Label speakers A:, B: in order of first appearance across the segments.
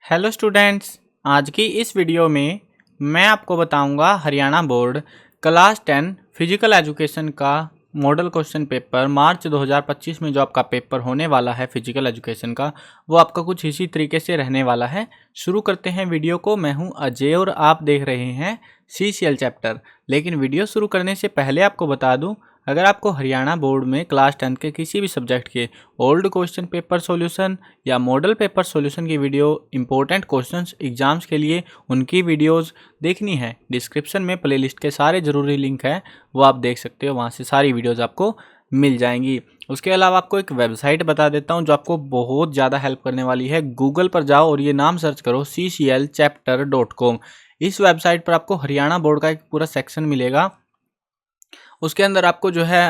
A: Hello students, आज की इस वीडियो में मैं आपको बताऊंगा Haryana board class 10 physical education का मॉडल क्वेश्चन पेपर मार्च 2025 में जो आपका पेपर होने वाला है फिजिकल एजुकेशन का, वो आपका कुछ इसी तरीके से रहने वाला है। शुरू करते हैं वीडियो को। मैं हूं अजय और आप देख रहे हैं CCL चैप्टर। लेकिन वीडियो शुरू करने से पहले आपको बता दूं, अगर आपको हरियाणा बोर्ड में क्लास 10 के किसी भी सब्जेक्ट के ओल्ड क्वेश्चन पेपर सॉल्यूशन या मॉडल पेपर सॉल्यूशन की वीडियो, इंपॉर्टेंट क्वेश्चंस एग्जाम्स के लिए उनकी वीडियोस देखनी है, डिस्क्रिप्शन में प्लेलिस्ट के सारे ज़रूरी लिंक है, वो आप देख सकते हो। वहाँ से सारी वीडियोस आपको मिल जाएंगी। उसके अलावा आपको एक वेबसाइट बता देता हूँ जो आपको बहुत ज़्यादा हेल्प करने वाली है। गूगल पर जाओ और ये नाम सर्च करो cclchapter.com। इस वेबसाइट पर आपको हरियाणा बोर्ड का एक पूरा सेक्शन मिलेगा। उसके अंदर आपको जो है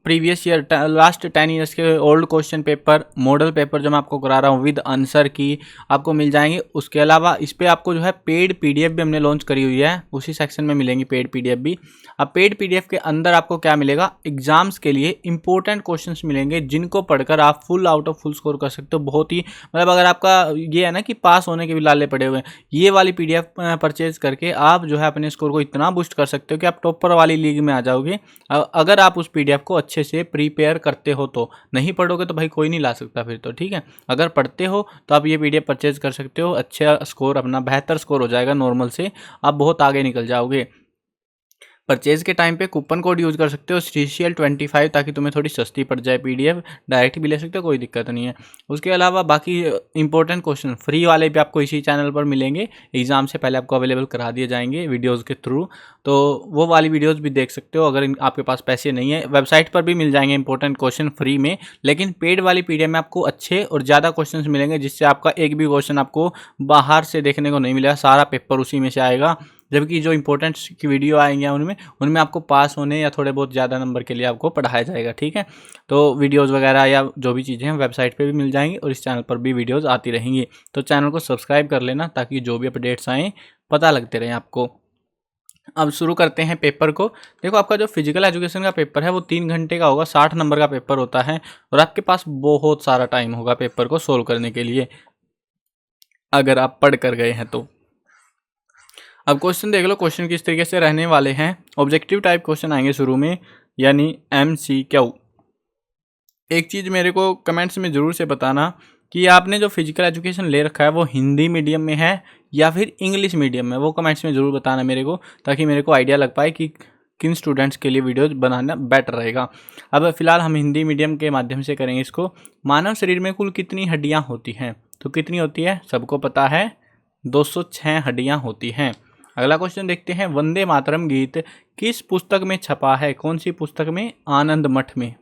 A: प्रीवियस ईयर लास्ट 10 ईयर्स के old question paper model paper जो मैं आपको करा रहा हूँ विद आंसर की आपको मिल जाएंगे। उसके अलावा इस पर आपको जो है पेड PDF भी हमने लॉन्च करी हुई है, उसी सेक्शन में मिलेंगी पेड PDF भी। अब पेड PDF के अंदर आपको क्या मिलेगा, एग्जाम्स के लिए इंपॉर्टेंट क्वेश्चंस मिलेंगे जिनको पढ़कर आप full out of full score कर सकते हो। बहुत ही मतलब अगर आपका ये है ना कि पास होने के भी लाले पड़े हुए हैं, ये वाली PDF परचेज करके आप जो है अपने स्कोर को इतना बूस्ट कर सकते हो कि आप टॉपर वाली लीग में आ जाओगे। अगर आप उस PDF को अच्छे से प्रीपेयर करते हो तो। नहीं पढ़ोगे तो भाई कोई नहीं ला सकता फिर तो, ठीक है। अगर पढ़ते हो तो आप ये PDF परचेज कर सकते हो। अच्छा स्कोर, अपना बेहतर स्कोर हो जाएगा नॉर्मल से, आप बहुत आगे निकल जाओगे। परचेज के टाइम पे कूपन कोड यूज़ कर सकते हो CCL25, ताकि तुम्हें थोड़ी सस्ती पड़ जाए PDF। डायरेक्ट भी ले सकते हो, कोई दिक्कत नहीं है। उसके अलावा बाकी इंपॉर्टेंट क्वेश्चन फ्री वाले भी आपको इसी चैनल पर मिलेंगे। एग्जाम से पहले आपको अवेलेबल करा दिए जाएंगे वीडियोज़ के थ्रू, तो वो वाली वीडियोज़ भी देख सकते हो। अगर आपके पास पैसे नहीं है, वेबसाइट पर भी मिल जाएंगे इंपॉर्टेंट क्वेश्चन फ्री में, लेकिन पेड वाली PDF में आपको अच्छे और ज़्यादा क्वेश्चन मिलेंगे, जिससे आपका एक भी क्वेश्चन आपको बाहर से देखने को नहीं मिलेगा, सारा पेपर उसी में से आएगा। जबकि जो इंपॉर्टेंट की वीडियो आएंगे उनमें आपको पास होने या थोड़े बहुत ज़्यादा नंबर के लिए आपको पढ़ाया जाएगा, ठीक है। तो वीडियोज़ वगैरह या जो भी चीज़ें हैं वेबसाइट पे भी मिल जाएंगी और इस चैनल पर भी वीडियोज़ आती रहेंगी। तो चैनल को सब्सक्राइब कर लेना ताकि जो भी अपडेट्स आएँ पता लगते रहें आपको। अब शुरू करते हैं पेपर को। देखो, आपका जो फिजिकल एजुकेशन का पेपर है वो 3 घंटे का होगा, 60 नंबर का पेपर होता है और आपके पास बहुत सारा टाइम होगा पेपर को सोल्व करने के लिए, अगर आप पढ़ कर गए हैं तो। अब क्वेश्चन देख लो, क्वेश्चन किस तरीके से रहने वाले हैं। ऑब्जेक्टिव टाइप क्वेश्चन आएंगे शुरू में, यानी MCQ। एक चीज़ मेरे को कमेंट्स में ज़रूर से बताना कि आपने जो फिजिकल एजुकेशन ले रखा है वो हिंदी मीडियम में है या फिर इंग्लिश मीडियम में, वो कमेंट्स में ज़रूर बताना मेरे को, ताकि मेरे को आइडिया लग पाए कि किन स्टूडेंट्स के लिए वीडियोज बनाना बेटर रहेगा। अब फिलहाल हम हिंदी मीडियम के माध्यम से करेंगे इसको। मानव शरीर में कुल कितनी हड्डियाँ होती हैं? तो कितनी होती है सबको पता है, 206 हड्डियाँ होती हैं। अगला क्वेश्चन देखते हैं, वंदे मातरम गीत किस पुस्तक में छपा है? कौन सी पुस्तक में? आनंद मठ में।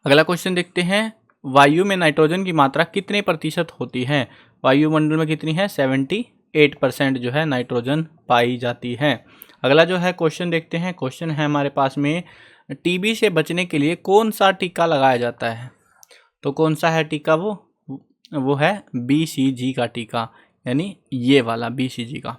A: अगला क्वेश्चन देखते हैं, वायु में नाइट्रोजन की मात्रा कितने प्रतिशत होती है? वायुमंडल में कितनी है? 78% जो है नाइट्रोजन पाई जाती है। अगला जो है क्वेश्चन देखते हैं, क्वेश्चन है हमारे पास में, TB से बचने के लिए कौन सा टीका लगाया जाता है? तो कौन सा है टीका? वो है BCG का टीका, यानी ये वाला BCG का।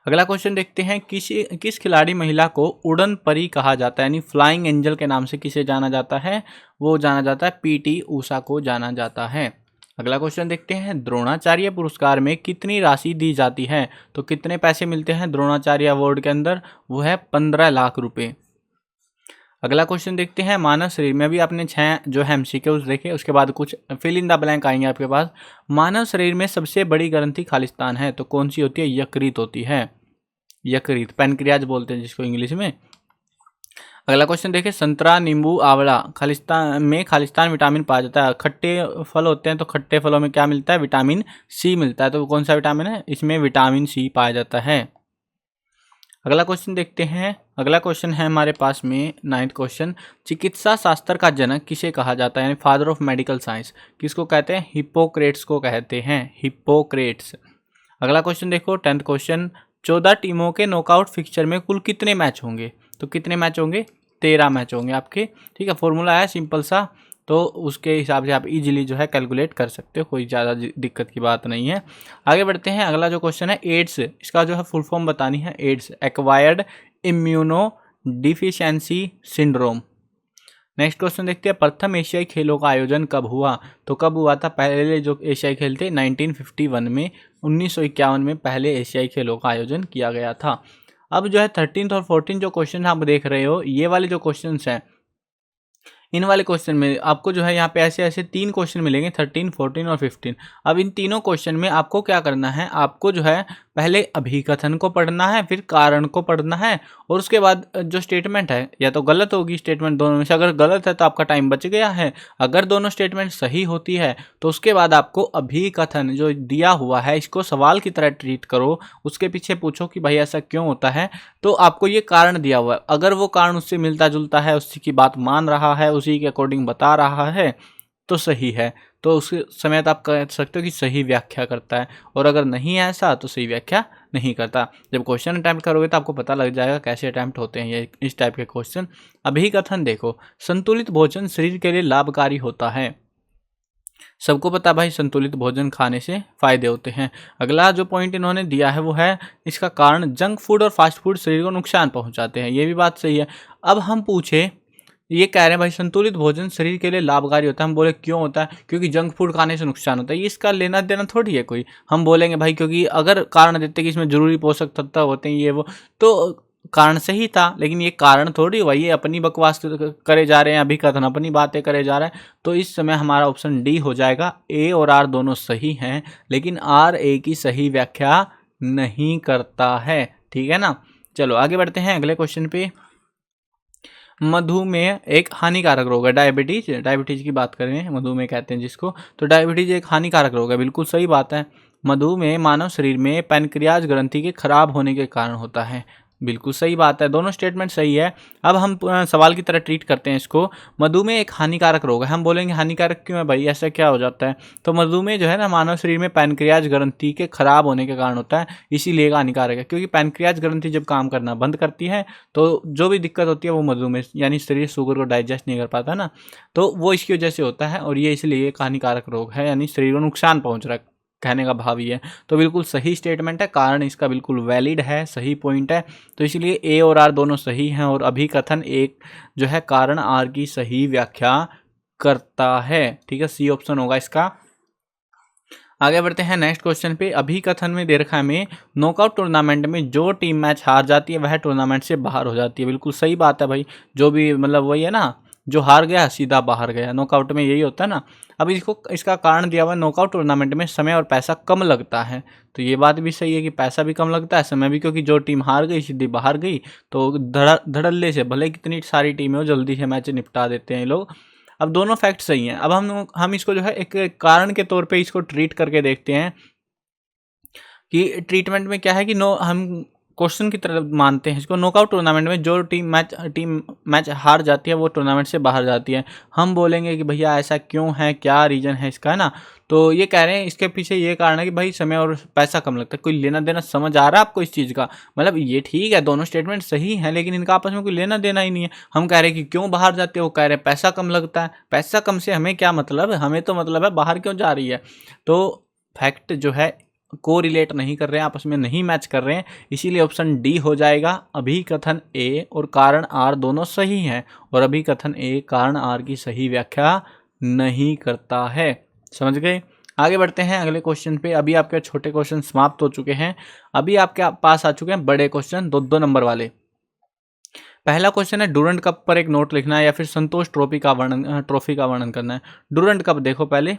A: अगला क्वेश्चन देखते हैं, किस खिलाड़ी महिला को उड़न परी कहा जाता है, यानी फ्लाइंग एंजल के नाम से किसे जाना जाता है? वो जाना जाता है PT ऊषा को जाना जाता है। अगला क्वेश्चन देखते हैं, द्रोणाचार्य पुरस्कार में कितनी राशि दी जाती है? तो कितने पैसे मिलते हैं द्रोणाचार्य अवार्ड के अंदर? वो है 15 लाख रुपए। अगला क्वेश्चन देखते हैं, मानव शरीर में भी आपने 6 जो है MCQs देखे, उसके बाद कुछ फिल इन द ब्लैंक आएंगे आपके पास। मानव शरीर में सबसे बड़ी ग्रंथि खालिस्तान है, तो कौन सी होती है? यकृत होती है, यकृत, पैनक्रियाज बोलते हैं जिसको इंग्लिश में। अगला क्वेश्चन देखिए, संतरा, नींबू, आंवला खालिस्तान विटामिन पाया जाता है। खट्टे फल होते हैं तो खट्टे फलों में क्या मिलता है? विटामिन C मिलता है। तो कौन सा विटामिन है? इसमें विटामिन C पाया जाता है। अगला क्वेश्चन देखते हैं, अगला क्वेश्चन है हमारे पास में 9th क्वेश्चन, चिकित्सा शास्त्र का जनक किसे कहा जाता है, यानी फादर ऑफ मेडिकल साइंस किसको कहते हैं? हिप्पोक्रेट्स को कहते हैं, हिप्पोक्रेट्स। अगला क्वेश्चन देखो 10th क्वेश्चन, 14 टीमों के नॉकआउट फिक्चर में कुल कितने मैच होंगे? तो कितने मैच होंगे? 13 मैच होंगे आपके, ठीक है। फॉर्मूला है सिंपल सा, तो उसके हिसाब से आप इजीली जो है कैलकुलेट कर सकते हो, कोई ज़्यादा दिक्कत की बात नहीं है। आगे बढ़ते हैं, अगला जो क्वेश्चन है एड्स, इसका जो है फुल फॉर्म बतानी है। Ads acquired immuno deficiency syndrome, next question देखते हैं, प्रथम एशियाई खेलों का आयोजन कब हुआ? तो कब हुआ था? पहले जो एशियाई खेल थे 1951 में, 1951 में पहले एशियाई खेलों का आयोजन किया गया था। अब जो है 13 और 14 जो क्वेश्चन आप देख रहे हो, ये वाले जो क्वेश्चन हैं, इन वाले क्वेश्चन में आपको जो है यहाँ पे ऐसे ऐसे 3 क्वेश्चन मिलेंगे, 13, 14 और 15। अब इन तीनों क्वेश्चन में आपको क्या करना है, आपको जो है पहले अभिकथन को पढ़ना है, फिर कारण को पढ़ना है, और उसके बाद जो स्टेटमेंट है या तो गलत होगी स्टेटमेंट दोनों में से, अगर गलत है तो आपका टाइम बच गया है, अगर दोनों स्टेटमेंट सही होती है तो उसके बाद आपको अभिकथन जो दिया हुआ है इसको सवाल की तरह ट्रीट करो, उसके पीछे पूछो कि भाई ऐसा क्यों होता है, तो आपको ये कारण दिया हुआ है, अगर वो कारण उससे मिलता जुलता है, उसी की बात मान रहा है, उसी के अकॉर्डिंग बता रहा है तो सही है, तो उस समय आप कह सकते हो कि सही व्याख्या करता है, और अगर नहीं है ऐसा तो सही व्याख्या नहीं करता। जब क्वेश्चन अटैम्प्ट करोगे तो आपको पता लग जाएगा कैसे अटैम्प्ट होते हैं ये इस टाइप के क्वेश्चन। अभिकथन देखो, संतुलित भोजन शरीर के लिए लाभकारी होता है। सबको पता भाई संतुलित भोजन खाने से फायदे होते हैं। अगला जो पॉइंट इन्होंने दिया है वो है इसका कारण, जंक फूड और फास्ट फूड शरीर को नुकसान पहुंचाते हैं। ये भी बात सही है। अब हम पूछे, ये कह रहे हैं भाई संतुलित भोजन शरीर के लिए लाभकारी होता है, हम बोले क्यों होता है? क्योंकि जंक फूड खाने से नुकसान होता है। ये इसका लेना देना थोड़ी है कोई। हम बोलेंगे भाई क्योंकि अगर कारण देते कि इसमें जरूरी पोषक तत्व होते हैं ये वो, तो कारण सही था, लेकिन ये कारण थोड़ी हुआ, ये अपनी बकवास करे जा रहे हैं, अभी कथन अपनी बातें करे जा रहे हैं। तो इस समय हमारा ऑप्शन डी हो जाएगा। ए और आर दोनों सही हैं, लेकिन आर ए की सही व्याख्या नहीं करता है। ठीक है ना। चलो आगे बढ़ते हैं अगले क्वेश्चन पे। मधुमेह एक हानिकारक रोग है। डायबिटीज की बात करें, मधुमेह कहते हैं जिसको, तो डायबिटीज एक हानिकारक रोग है, बिल्कुल सही बात है। मधुमेह मानव शरीर में पैनक्रियाज ग्रंथि के खराब होने के कारण होता है, बिल्कुल सही बात है, दोनों स्टेटमेंट सही है। अब हम सवाल की तरह ट्रीट करते हैं इसको। मधुमेह एक हानिकारक रोग है, हम बोलेंगे हानिकारक क्यों है भाई, ऐसा क्या हो जाता है? तो मधुमेह जो है ना मानव शरीर में पैनक्रियाज ग्रंथि के खराब होने के कारण होता है, इसीलिए हानिकारक है। क्योंकि पैनक्रियाज ग्रंथि जब काम करना बंद करती है तो जो भी दिक्कत होती है वो मधुमेह, यानी शरीर शुगर को डाइजेस्ट नहीं कर पाता ना, तो वो इसकी वजह से होता है, और ये इसलिए एक हानिकारक रोग है, यानी शरीर को नुकसान पहुंच रहा है, कहने का भाव ये है। तो बिल्कुल सही स्टेटमेंट है, कारण इसका बिल्कुल वैलिड है, सही पॉइंट है। तो इसलिए ए और आर दोनों सही हैं, और अभिकथन एक जो है कारण आर की सही व्याख्या करता है। ठीक है, सी ऑप्शन होगा इसका। आगे बढ़ते हैं नेक्स्ट क्वेश्चन पे। अभिकथन में दे रखा है में नॉकआउट टूर्नामेंट में जो टीम मैच हार जाती है वह टूर्नामेंट से बाहर हो जाती है। बिल्कुल सही बात है भाई, जो भी मतलब वही है ना, जो हार गया सीधा बाहर गया, नॉकआउट में यही होता है ना। अब इसका कारण दिया हुआ है, नॉकआउट टूर्नामेंट में समय और पैसा कम लगता है, तो ये बात भी सही है कि पैसा भी कम लगता है, समय भी, क्योंकि जो टीम हार गई सीधी बाहर गई, तो धड़ल्ले से, भले कितनी सारी टीमें हो, जल्दी से मैच निपटा देते हैं लोग। अब दोनों फैक्ट सही हैं। अब हम इसको जो है एक कारण के तौर पे इसको ट्रीट करके देखते हैं कि ट्रीटमेंट में क्या है कि हम क्वेश्चन की तरह मानते हैं इसको। नॉकआउट टूर्नामेंट में जो टीम मैच हार जाती है वो टूर्नामेंट से बाहर जाती है। हम बोलेंगे कि भैया ऐसा क्यों है, क्या रीजन है इसका, है ना। तो ये कह रहे हैं इसके पीछे ये कारण है कि भाई समय और पैसा कम लगता है। कोई लेना देना समझ आ रहा है आपको इस चीज़ का? मतलब ये ठीक है, दोनों स्टेटमेंट सही हैं, लेकिन इनका आपस में कोई लेना देना ही नहीं है। हम कह रहे हैं कि क्यों बाहर जाते हो, वो कह रहे हैं पैसा कम लगता है। पैसा कम से हमें क्या मतलब है? हमें तो मतलब है बाहर क्यों जा रही है। तो फैक्ट जो है को रिलेट नहीं कर रहे हैं, आपस में नहीं मैच कर रहे हैं, इसीलिए ऑप्शन डी हो जाएगा। अभिकथन ए और कारण आर दोनों सही हैं, और अभिकथन ए कारण आर की सही व्याख्या नहीं करता है। समझ गए। आगे बढ़ते हैं अगले क्वेश्चन पे। अभी आपके छोटे क्वेश्चन समाप्त हो चुके हैं, अभी आपके पास आ चुके हैं बड़े क्वेश्चन, 2-2 नंबर वाले। पहला क्वेश्चन है डूरंट कप पर एक नोट लिखना है या फिर संतोष ट्रॉफी का वर्णन करना है। डूरंट कप देखो पहले।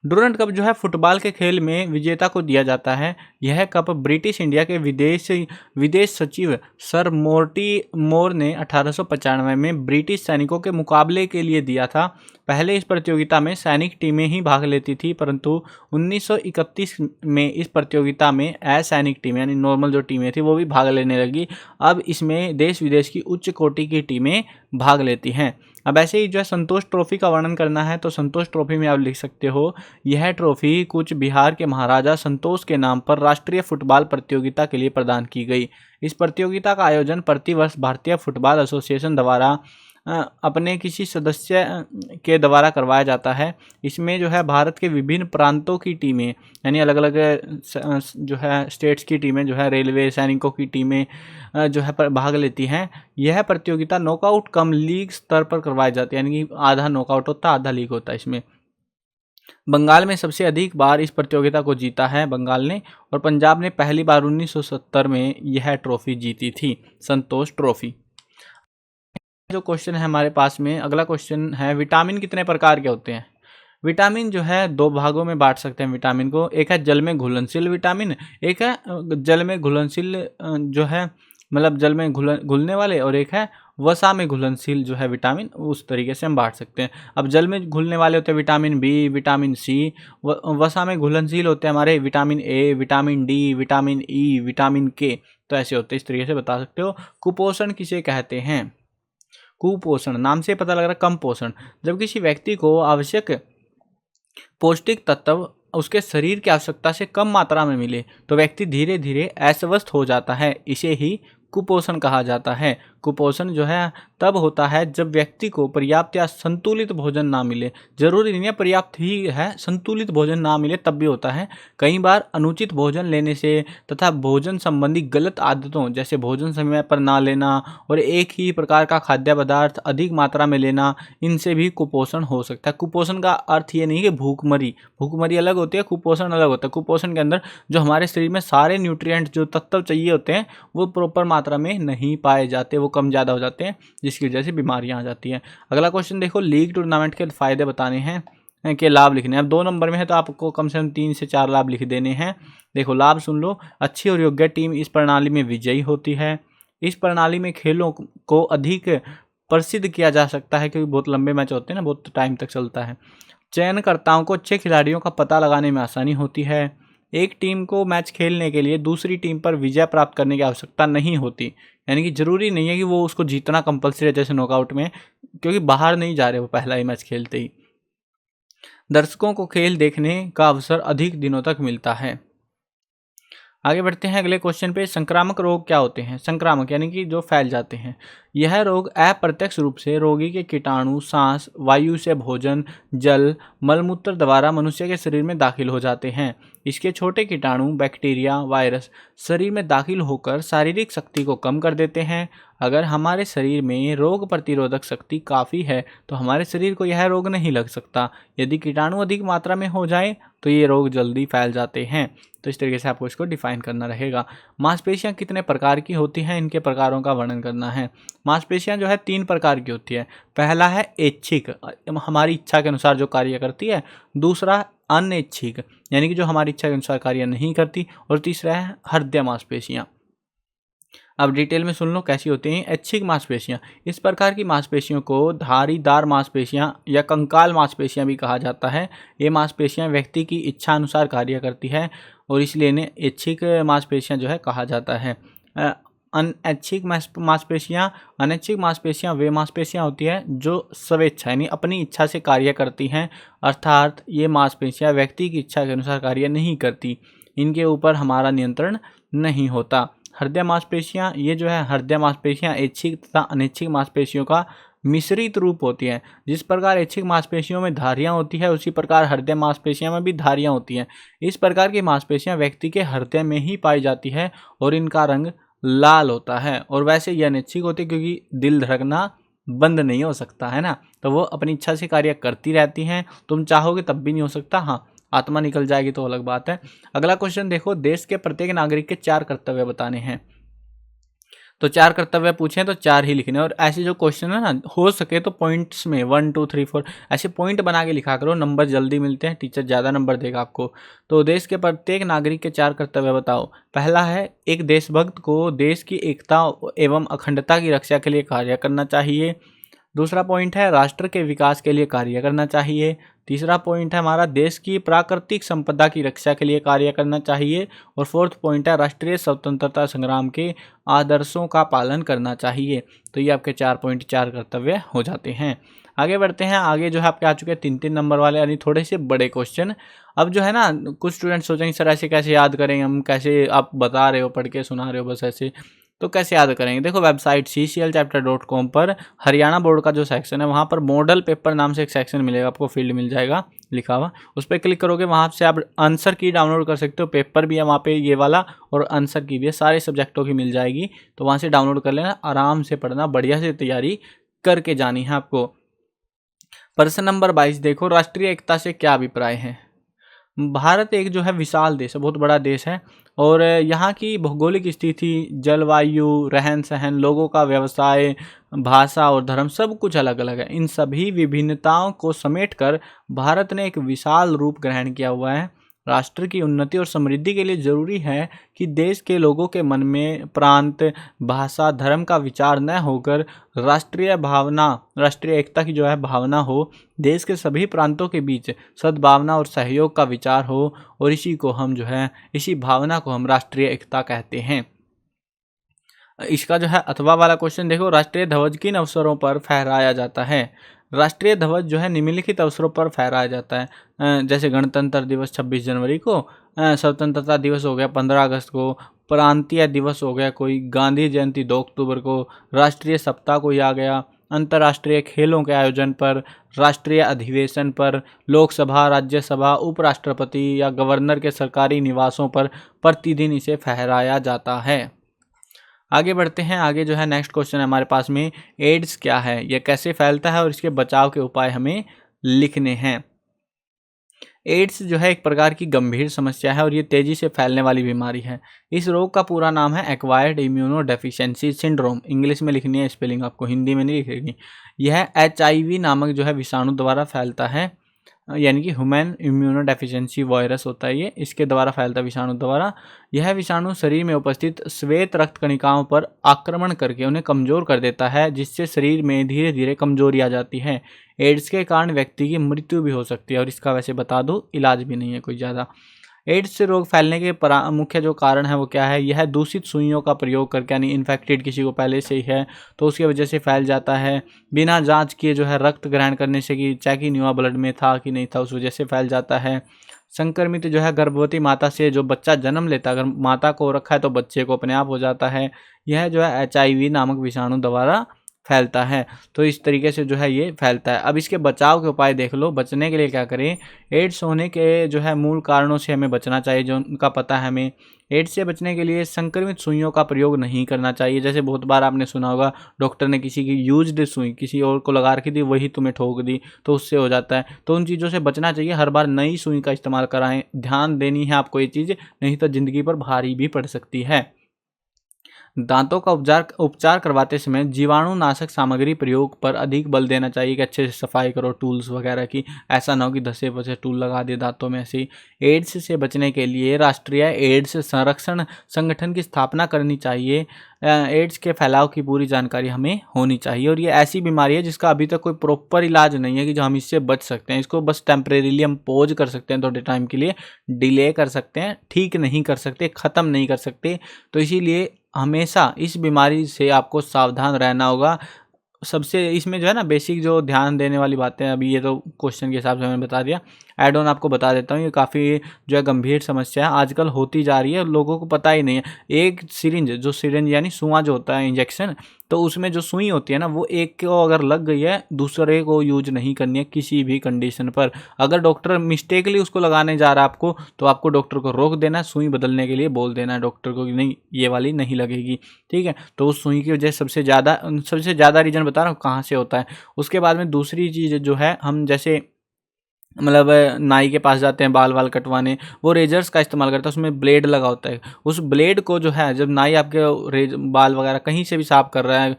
A: डूरंट कप जो है फुटबॉल के खेल में विजेता को दिया जाता है। यह कप ब्रिटिश इंडिया के विदेश सचिव सर मोर ने 1895 में ब्रिटिश सैनिकों के मुकाबले के लिए दिया था। पहले इस प्रतियोगिता में सैनिक टीमें ही भाग लेती थी, परंतु 1931 में इस प्रतियोगिता में असैनिक टीमें यानी नॉर्मल जो टीमें थी वो भी भाग लेने लगी। अब इसमें देश विदेश की उच्च कोटि की टीमें भाग लेती हैं। अब ऐसे ही जो है संतोष ट्रॉफी का वर्णन करना है, तो संतोष ट्रॉफी में आप लिख सकते हो, यह ट्रॉफी कुछ बिहार के महाराजा संतोष के नाम पर राष्ट्रीय फुटबॉल प्रतियोगिता के लिए प्रदान की गई। इस प्रतियोगिता का आयोजन प्रतिवर्ष भारतीय फुटबॉल एसोसिएशन द्वारा अपने किसी सदस्य के द्वारा करवाया जाता है। इसमें जो है भारत के विभिन्न प्रांतों की टीमें, यानी अलग अलग जो है स्टेट्स की टीमें जो है रेलवे सैनिकों की टीमें जो है भाग लेती हैं। यह प्रतियोगिता नॉकआउट कम लीग स्तर पर करवाई जाती है, यानी कि आधा नॉकआउट होता है आधा लीग होता है। इसमें बंगाल में सबसे अधिक बार इस प्रतियोगिता को जीता है बंगाल ने, और पंजाब ने पहली बार 1970 में यह ट्रॉफी जीती थी, संतोष ट्रॉफी। जो क्वेश्चन है हमारे पास में, अगला क्वेश्चन है विटामिन कितने प्रकार के होते हैं। विटामिन जो है दो भागों में बांट सकते हैं विटामिन को। एक है जल में घुलनशील विटामिन, एक है जल में घुलनशील जो है मतलब जल में घुलने वाले, और एक है वसा में घुलनशील जो है विटामिन। उस तरीके से हम बांट सकते हैं। अब जल में घुलने वाले होते हैं विटामिन बी, विटामिन सी। वसा में घुलनशील होते हैं हमारे vitamin A, vitamin D, vitamin E, vitamin के। तो ऐसे होते हैं, इस तरीके से बता सकते हो। कुपोषण किसे कहते हैं। कुपोषण नाम से पता लग रहा है कम पोषण। जब किसी व्यक्ति को आवश्यक पौष्टिक तत्व उसके शरीर की आवश्यकता से कम मात्रा में मिले तो व्यक्ति धीरे धीरे अस्वस्थ हो जाता है, इसे ही कुपोषण कहा जाता है। कुपोषण जो है तब होता है जब व्यक्ति को पर्याप्त या संतुलित भोजन ना मिले। जरूरी नहीं है पर्याप्त ही है, संतुलित भोजन ना मिले तब भी होता है। कई बार अनुचित भोजन लेने से तथा भोजन संबंधी गलत आदतों जैसे भोजन समय पर ना लेना और एक ही प्रकार का खाद्य पदार्थ अधिक मात्रा में लेना, इनसे भी कुपोषण हो सकता है। कुपोषण का अर्थ ये नहीं कि भूखमरी अलग होती है, कुपोषण अलग होता है। कुपोषण के अंदर जो हमारे शरीर में सारे न्यूट्रिएंट जो तत्व चाहिए होते हैं वो प्रॉपर मात्रा में नहीं पाए जाते, वो कम ज़्यादा हो जाते हैं, जिसकी वजह से बीमारियां आ जाती हैं। अगला क्वेश्चन देखो, लीग टूर्नामेंट के फायदे बताने हैं के लाभ लिखने हैं। अब 2 नंबर में है तो आपको कम से कम 3 से 4 लाभ लिख देने हैं। देखो लाभ सुन लो। अच्छी और योग्य टीम इस प्रणाली में विजयी होती है। इस प्रणाली में खेलों को अधिक प्रसिद्ध किया जा सकता है क्योंकि बहुत लंबे मैच होते हैं ना, बहुत टाइम तक चलता है। चयनकर्ताओं को अच्छे खिलाड़ियों का पता लगाने में आसानी होती है। एक टीम को मैच खेलने के लिए दूसरी टीम पर विजय प्राप्त करने की आवश्यकता नहीं होती, यानी कि जरूरी नहीं है कि वो उसको जीतना कंपलसरी है जैसे नॉकआउट में, क्योंकि बाहर नहीं जा रहे वो पहला ही मैच खेलते ही। दर्शकों को खेल देखने का अवसर अधिक दिनों तक मिलता है। आगे बढ़ते हैं अगले क्वेश्चन पे। संक्रामक रोग क्या होते हैं। संक्रामक यानी कि जो फैल जाते हैं। यह रोग अप्रत्यक्ष रूप से रोगी के कीटाणु, सांस, वायु से भोजन, जल, मलमूत्र द्वारा मनुष्य के शरीर में दाखिल हो जाते हैं। इसके छोटे कीटाणु, बैक्टीरिया, वायरस शरीर में दाखिल होकर शारीरिक शक्ति को कम कर देते हैं। अगर हमारे शरीर में रोग प्रतिरोधक शक्ति काफ़ी है तो हमारे शरीर को यह रोग नहीं लग सकता। यदि कीटाणु अधिक मात्रा में हो जाए तो ये रोग जल्दी फैल जाते हैं। तो इस तरीके से आपको इसको डिफाइन करना रहेगा। मांसपेशियां कितने प्रकार की होती हैं, इनके प्रकारों का वर्णन करना है। मांसपेशियां जो है 3 प्रकार की होती है। पहला है ऐच्छिक, हमारी इच्छा के अनुसार जो कार्य करती है। दूसरा अनैच्छिक, यानी कि जो हमारी इच्छा के अनुसार कार्य नहीं करती। और तीसरा है हृदय मांसपेशियां। अब डिटेल में सुन लो कैसी होती हैं ऐच्छिक मांसपेशियां। इस प्रकार की मांसपेशियों को धारीदार मांसपेशियां या कंकाल मांसपेशियां भी कहा जाता है। ये मांसपेशियां व्यक्ति की इच्छा अनुसार कार्य करती है और इसलिए इन्हें ऐच्छिक मांसपेशियां जो है कहा जाता है। अनैच्छिक मांसपेशियां वे मांसपेशियां होती हैं जो स्वेच्छा यानी अपनी इच्छा से कार्य करती हैं, अर्थात ये मांसपेशियां व्यक्ति की इच्छा के अनुसार कार्य नहीं करती, इनके ऊपर हमारा नियंत्रण नहीं होता। हृदय मांसपेशियां, ये जो है हृदय मांसपेशियां ऐच्छिक तथा अनैच्छिक मांसपेशियों का मिश्रित रूप होती है। जिस प्रकार ऐच्छिक मांसपेशियों में धारियां होती है उसी प्रकार हृदय मांसपेशियों में भी धारियां होती हैं। इस प्रकार की मांसपेशियां व्यक्ति के हृदय में ही पाई जाती है और इनका रंग लाल होता है। और वैसे ये अनैच्छिक होती है क्योंकि दिल धड़कना बंद नहीं हो सकता है ना, तो वो अपनी इच्छा से कार्य करती रहती हैं। तुम चाहोगे तब भी नहीं हो सकता, हाँ आत्मा निकल जाएगी तो अलग बात है। अगला क्वेश्चन देखो, देश के प्रत्येक नागरिक के 4 कर्तव्य बताने हैं। तो 4 कर्तव्य पूछे तो 4 ही लिखने। और ऐसे जो क्वेश्चन है ना, हो सके तो पॉइंट्स में 1 2 3 4 ऐसे पॉइंट बना के लिखा करो, नंबर जल्दी मिलते हैं, टीचर ज़्यादा नंबर देगा आपको। तो देश के प्रत्येक नागरिक के 4 कर्तव्य बताओ। पहला है, एक देशभक्त को देश की एकता एवं अखंडता की रक्षा के लिए कार्य करना चाहिए। दूसरा पॉइंट है, राष्ट्र के विकास के लिए कार्य करना चाहिए। तीसरा पॉइंट है हमारा, देश की प्राकृतिक संपदा की रक्षा के लिए कार्य करना चाहिए। और फोर्थ पॉइंट है, राष्ट्रीय स्वतंत्रता संग्राम के आदर्शों का पालन करना चाहिए। तो ये आपके 4 पॉइंट 4 कर्तव्य हो जाते हैं। आगे बढ़ते हैं। आगे जो है आपके आ चुके हैं 3-3 नंबर वाले यानी थोड़े से बड़े क्वेश्चन। अब जो है ना, कुछ स्टूडेंट सोचेंगे सर ऐसे कैसे याद करेंगे हम, कैसे आप बता रहे हो, पढ़ के सुना रहे हो बस ऐसे। तो कैसे याद करेंगे, देखो वेबसाइट cclchapter.com पर हरियाणा बोर्ड का जो सेक्शन है वहाँ पर मॉडल पेपर नाम से एक सेक्शन मिलेगा, आपको फील्ड मिल जाएगा लिखा हुआ, उस पर क्लिक करोगे, वहाँ से आप आंसर की डाउनलोड कर सकते हो, पेपर भी है वहाँ पे ये वाला और आंसर की भी है, सारे सब्जेक्टों की मिल जाएगी, तो वहाँ से डाउनलोड कर लेना, आराम से पढ़ना, बढ़िया से तैयारी करके जानी है आपको। प्रश्न नंबर 22 देखो, राष्ट्रीय एकता से क्या अभिप्राय है। भारत एक जो है विशाल देश है, बहुत बड़ा देश है, और यहाँ की भौगोलिक स्थिति, जलवायु, रहन सहन, लोगों का व्यवसाय, भाषा और धर्म सब कुछ अलग अलग है। इन सभी विभिन्नताओं को समेटकर भारत ने एक विशाल रूप ग्रहण किया हुआ है। राष्ट्र की उन्नति और समृद्धि के लिए जरूरी है कि देश के लोगों के मन में प्रांत, भाषा, धर्म का विचार न होकर राष्ट्रीय भावना, राष्ट्रीय एकता की जो है भावना हो, देश के सभी प्रांतों के बीच सद्भावना और सहयोग का विचार हो, और इसी भावना को हम राष्ट्रीय एकता कहते हैं। इसका जो है अथवा वाला क्वेश्चन देखो, राष्ट्रीय ध्वज किन अवसरों पर फहराया जाता है। राष्ट्रीय ध्वज जो है निम्नलिखित अवसरों पर फहराया जाता है, जैसे गणतंत्र दिवस 26 जनवरी को, स्वतंत्रता दिवस हो गया 15 अगस्त को, प्रांतीय दिवस हो गया कोई, गांधी जयंती 2 अक्टूबर को, राष्ट्रीय सप्ताह कोई आ गया, अंतर्राष्ट्रीय खेलों के आयोजन पर, राष्ट्रीय अधिवेशन पर, लोकसभा, राज्यसभा, उपराष्ट्रपति या गवर्नर के सरकारी निवासों पर प्रतिदिन इसे फहराया जाता है। आगे बढ़ते हैं, आगे जो है नेक्स्ट क्वेश्चन है हमारे पास में, एड्स क्या है, यह कैसे फैलता है और इसके बचाव के उपाय हमें लिखने हैं। एड्स जो है एक प्रकार की गंभीर समस्या है और ये तेजी से फैलने वाली बीमारी है। इस रोग का पूरा नाम है acquired immuno deficiency syndrome, English में लिखनी है स्पेलिंग आपको, हिंदी में नहीं लिखेगी। यह HIV नामक जो है विषाणु द्वारा फैलता है, यानी कि ह्यूमन इम्यूनो डेफिशिएंसी वायरस होता है ये, इसके द्वारा फैलता विषाणु द्वारा। यह विषाणु शरीर में उपस्थित श्वेत रक्त कणिकाओं पर आक्रमण करके उन्हें कमजोर कर देता है, जिससे शरीर में धीरे धीरे कमजोरी आ जाती है। एड्स के कारण व्यक्ति की मृत्यु भी हो सकती है, और इसका वैसे बता दूं इलाज भी नहीं है कोई ज़्यादा। एड्स से रोग फैलने के मुख्य जो कारण है वो क्या है, यह दूषित सुइयों का प्रयोग करके, यानी इन्फेक्टेड किसी को पहले से ही है तो उसकी वजह से फैल जाता है। बिना जांच किए जो है रक्त ग्रहण करने से कि चेक ही नहीं हुआ ब्लड में था कि नहीं था, उस वजह से फैल जाता है। संक्रमित जो है गर्भवती माता से जो बच्चा जन्म लेता है, अगर माता को रखा है तो बच्चे को अपने आप हो जाता है। यह जो है HIV नामक विषाणु द्वारा फैलता है, तो इस तरीके से जो है ये फैलता है। अब इसके बचाव के उपाय देख लो, बचने के लिए क्या करें। एड्स होने के जो है मूल कारणों से हमें बचना चाहिए, जो उनका पता है हमें। एड्स से बचने के लिए संक्रमित सुइयों का प्रयोग नहीं करना चाहिए, जैसे बहुत बार आपने सुना होगा डॉक्टर ने किसी की यूज्ड सुई किसी और को लगा रखी थी, वही तुम्हें ठोक दी, तो उससे हो जाता है। तो उन चीज़ों से बचना चाहिए, हर बार नई सुई का इस्तेमाल कराएं, ध्यान देनी है आपको ये चीज़, नहीं तो ज़िंदगी पर भारी भी पड़ सकती है। दांतों का उपचार करवाते समय जीवाणुनाशक सामग्री प्रयोग पर अधिक बल देना चाहिए कि अच्छे से सफाई करो टूल्स वगैरह की, ऐसा ना हो कि धसे बसे टूल लगा दिए दांतों में ऐसे ही। एड्स से बचने के लिए राष्ट्रीय एड्स संरक्षण संगठन की स्थापना करनी चाहिए। एड्स के फैलाव की पूरी जानकारी हमें होनी चाहिए, और ये ऐसी बीमारी है जिसका अभी तक कोई प्रॉपर इलाज नहीं है कि जो हम इससे बच सकते हैं। इसको बस टेम्परेरीली हम पोज कर सकते हैं, थोड़े टाइम के लिए डिले कर सकते हैं, ठीक नहीं कर सकते, ख़त्म नहीं कर सकते। तो इसीलिए हमेशा इस बीमारी से आपको सावधान रहना होगा। सबसे इसमें जो है ना बेसिक जो ध्यान देने वाली बातें, अभी ये तो क्वेश्चन के हिसाब से मैंने बता दिया, एड ऑन आपको बता देता हूँ। ये काफ़ी जो है गंभीर समस्या है, आजकल होती जा रही है, लोगों को पता ही नहीं है। एक सिरिंज यानी सुई जो होता है इंजेक्शन, तो उसमें जो सुई होती है ना, वो एक को अगर लग गई है दूसरे को यूज नहीं करनी है किसी भी कंडीशन पर। अगर डॉक्टर मिस्टेकली उसको लगाने जा रहा है आपको, तो आपको डॉक्टर को रोक देना है, सुई बदलने के लिए बोल देना है डॉक्टर को कि नहीं ये वाली नहीं लगेगी, ठीक है। तो उस सुई की वजह सबसे ज़्यादा रीजन बता रहा हूँ कहाँ से होता है। उसके बाद में दूसरी चीज़ जो है, हम जैसे मतलब नाई के पास जाते हैं बाल कटवाने, वो रेजर्स का इस्तेमाल करता है, उसमें ब्लेड लगा होता है। उस ब्लेड को जो है जब नाई आपके बाल वगैरह कहीं से भी साफ कर रहा है,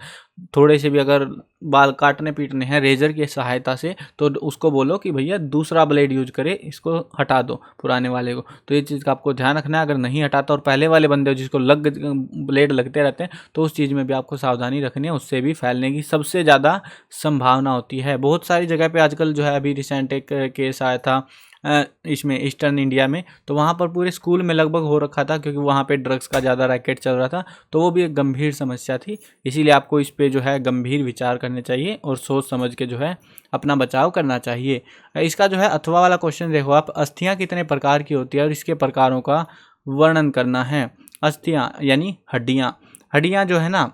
A: थोड़े से भी अगर बाल काटने पीटने हैं रेजर की सहायता से, तो उसको बोलो कि भैया दूसरा ब्लेड यूज करे, इसको हटा दो पुराने वाले को। तो ये चीज़ का आपको ध्यान रखना है। अगर नहीं हटाता और पहले वाले बंदे जिसको ब्लेड लगते रहते हैं, तो उस चीज़ में भी आपको सावधानी रखनी है, उससे भी फैलने की सबसे ज़्यादा संभावना होती है। बहुत सारी जगह पे आजकल जो है, अभी रिसेंट एक केस आया था इसमें ईस्टर्न इंडिया में, तो वहाँ पर पूरे स्कूल में लगभग हो रखा था, क्योंकि वहाँ पे ड्रग्स का ज़्यादा रैकेट चल रहा था। तो वो भी एक गंभीर समस्या थी, इसीलिए आपको इस पे जो है गंभीर विचार करने चाहिए और सोच समझ के जो है अपना बचाव करना चाहिए। इसका जो है अथवा वाला क्वेश्चन देखो आप, अस्थियाँ कितने प्रकार की होती है और इसके प्रकारों का वर्णन करना है। अस्थियाँ यानी हड्डियाँ। हड्डियाँ जो है ना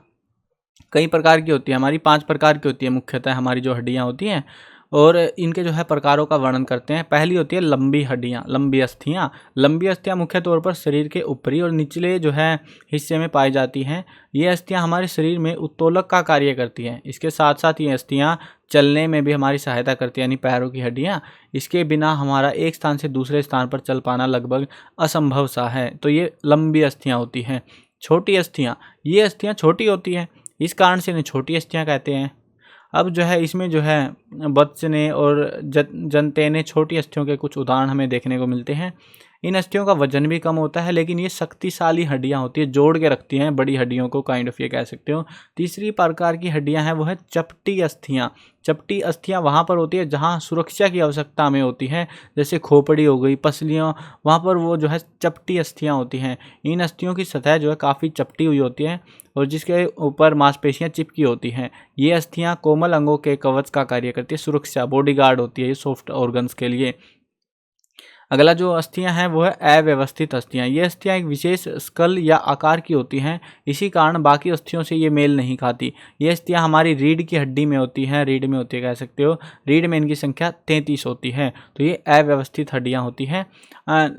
A: कई प्रकार की होती है, हमारी 5 प्रकार की होती है मुख्यतः हमारी जो हड्डियाँ होती हैं, और इनके जो है प्रकारों का वर्णन करते हैं। पहली होती है लंबी हड्डियाँ, लंबी अस्थियाँ। लंबी अस्थियाँ मुख्य तौर पर शरीर के ऊपरी और निचले जो है हिस्से में पाई जाती हैं। ये अस्थियाँ हमारे शरीर में उत्तोलक का कार्य करती हैं। इसके साथ साथ ये अस्थियाँ चलने में भी हमारी सहायता करती है, यानी पैरों की हड्डियाँ। इसके बिना हमारा एक स्थान से दूसरे स्थान पर चल पाना लगभग असंभव सा है। तो ये लंबी अस्थियाँ होती हैं। छोटी अस्थियाँ, ये अस्थियाँ छोटी होती हैं, इस कारण से इन्हें छोटी अस्थियाँ कहते हैं। अब जो है इसमें जो है बचने और जनतेने छोटी अस्थियों के कुछ उदाहरण हमें देखने को मिलते हैं। इन अस्थियों का वजन भी कम होता है, लेकिन ये शक्तिशाली हड्डियां होती है, जोड़ के रखती हैं बड़ी हड्डियों को, काइंड ऑफ ये कह सकते हो। तीसरी प्रकार की हड्डियां हैं वो है चपटी अस्थियां। चपटी अस्थियां वहाँ पर होती है जहाँ सुरक्षा की आवश्यकता हमें होती है, जैसे खोपड़ी हो गई, पसलियाँ, वहाँ पर वो जो है चपटी अस्थियां होती हैं। इन अस्थियों की सतह जो है काफ़ी चपटी हुई होती है और जिसके ऊपर मांसपेशियां चिपकी होती हैं। ये अस्थियां कोमल अंगों के कवच का कार्य करती है, सुरक्षा, बॉडीगार्ड होती है ये सॉफ्ट ऑर्गन्स के लिए। अगला जो अस्थियां हैं वो है अव्यवस्थित अस्थियां। ये अस्थियां एक विशेष स्कल या आकार की होती हैं, इसी कारण बाकी अस्थियों से ये मेल नहीं खाती। ये अस्थियां हमारी रीढ़ की हड्डी में होती हैं, रीढ़ में होती है कह सकते हो। रीढ़ में इनकी संख्या 33 होती है। तो ये अव्यवस्थित हड्डियां होती हैं।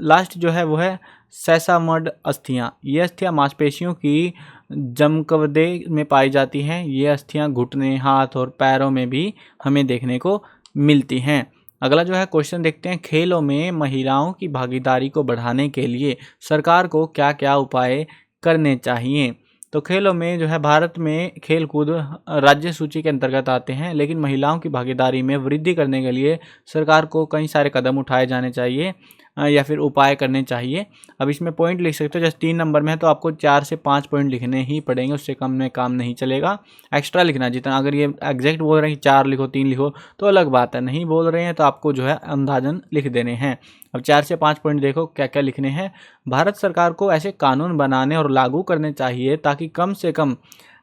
A: लास्ट जो है वो है सेसामोइड अस्थियां। ये अस्थियां मांसपेशियों की जमकवदे में पाई जाती हैं। ये अस्थियां घुटने, हाथ और पैरों में भी हमें देखने को मिलती हैं। अगला जो है क्वेश्चन देखते हैं, खेलों में महिलाओं की भागीदारी को बढ़ाने के लिए सरकार को क्या क्या उपाय करने चाहिए। तो खेलों में जो है भारत में खेल कूद राज्य सूची के अंतर्गत आते हैं, लेकिन महिलाओं की भागीदारी में वृद्धि करने के लिए सरकार को कई सारे कदम उठाए जाने चाहिए या फिर उपाय करने चाहिए। अब इसमें पॉइंट लिख सकते हो, जैसे 3 नंबर में है तो आपको 4 से 5 पॉइंट लिखने ही पड़ेंगे, उससे कम में काम नहीं चलेगा। एक्स्ट्रा लिखना जितना, अगर ये एग्जैक्ट बोल रहे हैं कि 4 लिखो 3 लिखो तो अलग बात है, नहीं बोल रहे हैं तो आपको जो है अंदाजन लिख देने हैं। अब 4 से 5 पॉइंट देखो क्या क्या लिखने हैं। भारत सरकार को ऐसे कानून बनाने और लागू करने चाहिए ताकि कम से कम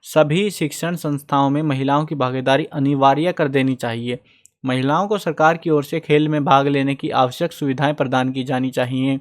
A: सभी शिक्षण संस्थाओं में महिलाओं की भागीदारी अनिवार्य कर देनी चाहिए। महिलाओं को सरकार की ओर से खेल में भाग लेने की आवश्यक सुविधाएं प्रदान की जानी चाहिए।